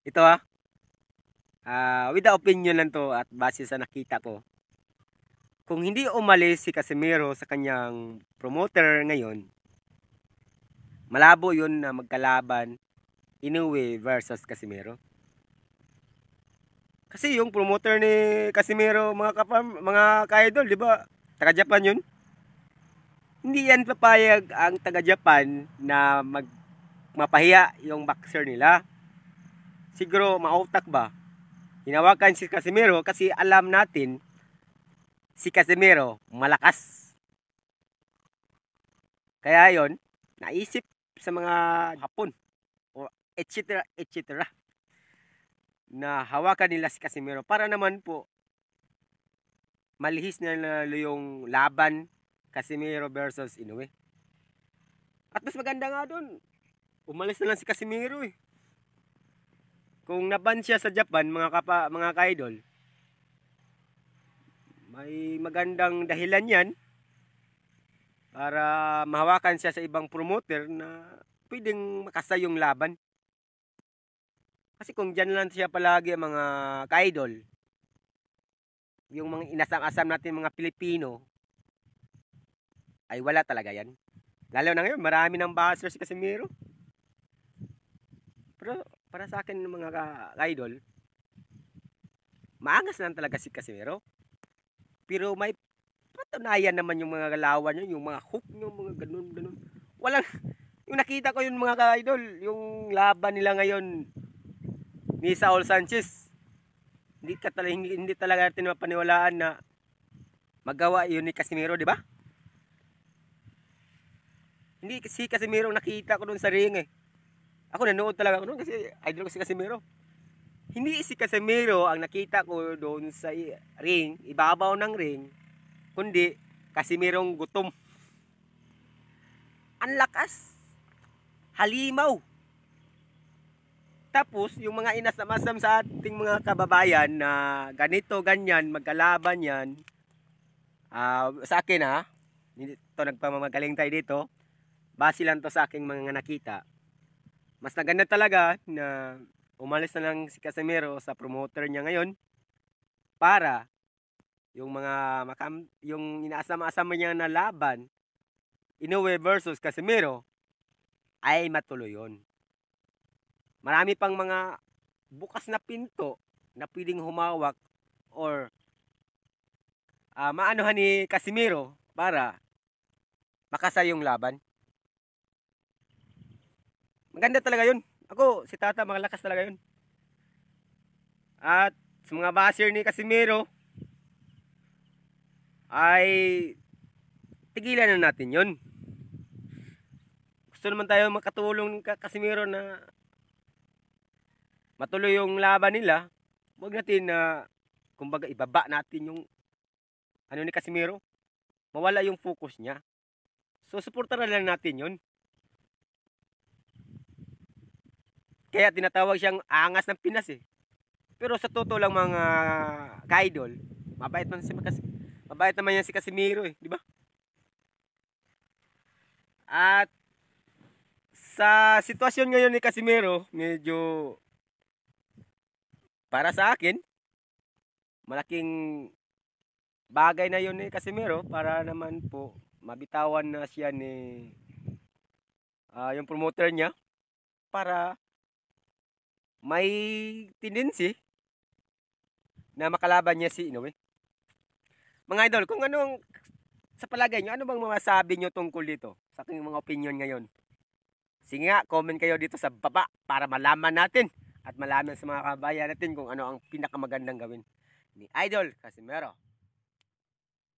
Ito with the opinion lang to at base sa nakita ko. Kung hindi umalis si Casemiro sa kanyang promoter ngayon, malabo yun na magkalaban Inoue versus Casemiro. Kasi yung promoter ni Casemiro, mga ka-idol, di ba? Taga Japan yun. Hindi yan papayag ang taga Japan na mapahiya yung boxer nila. Siguro mautak ba? Hinawakan si Casemiro kasi alam natin si Casemiro malakas. Kaya yon naisip sa mga Hapon o etc. na hawakan nila si Casemiro para naman po malihis na yung laban Casemiro versus Inoue. At mas maganda nga doon, umalis na lang si Casemiro eh. Kung naban siya sa Japan, mga ka-idol, may magandang dahilan yan para mahawakan siya sa ibang promoter na pwedeng makasa yung laban. Kasi kung dyan lang siya palagi mga ka-idol, yung mga inasam-asam natin mga Pilipino, ay wala talaga yan. Lalo na ngayon, marami ng bashers si Casemiro. Pero para sa akin mga ka-idol, maangas lang talaga si Casemiro. Pero may patunayan naman yung mga galawan nyo, yung mga hook nyo, mga ganun. Walang, yung nakita ko yung mga ka-idol, yung laban nila ngayon ni Saul Sanchez. Hindi talaga natin mapaniwalaan na magawa yun ni Casemiro, di ba? Hindi si Casemiro nakita ko doon sa ring eh. Ako nanood talaga ako doon kasi idol ko si Casemiro. Hindi si Casemiro ang nakita ko doon sa ring, ibabaw ng ring, kundi Casemirong gutom. Ang lakas. Halimaw. Tapos yung mga inasam-asam sa ating mga kababayan na ganito, ganyan, magkalaban yan, sa akin ito nagpamagaling tayo dito, base lang to sa aking mga nakita. Mas naganda talaga na umalis na lang si Casemiro sa promoter niya ngayon para yung yung inaasam-asam niya na laban Inoue versus Casemiro ay matuloy yun. Marami pang mga bukas na pinto na pwedeng humawak or maanuhan ni Casemiro para makasa yung laban. Maganda talaga yun. Ako, si Tata, malakas talaga yun. At sa mga basher ni Casemiro, ay tigilan na natin yun. Gusto naman tayo makatulong kay Casemiro na matuloy yung laban nila. Huwag natin na, kumbaga, ibaba natin yung ni Casemiro. Mawala yung focus niya. So, supportan na lang natin yun. Kaya tinatawag siyang angas ng Pinas eh. Pero sa totoo lang mga ka-idol, mabait naman yan si Casemiro eh, di ba? At sa sitwasyon ngayon ni Casemiro, medyo para sa akin, malaking bagay na yun ni Casemiro para naman po mabitawan na siya ni yung promoter niya para may tendency na makalaban niya si Inoue. Mga idol, kung anong sa palagay nyo, ano bang masasabi nyo tungkol dito sa aking mga opinion ngayon? Sige nga, comment kayo dito sa baba para malaman natin at malaman sa mga kabayan natin kung ano ang pinakamagandang gawin ni Idol Casemiro.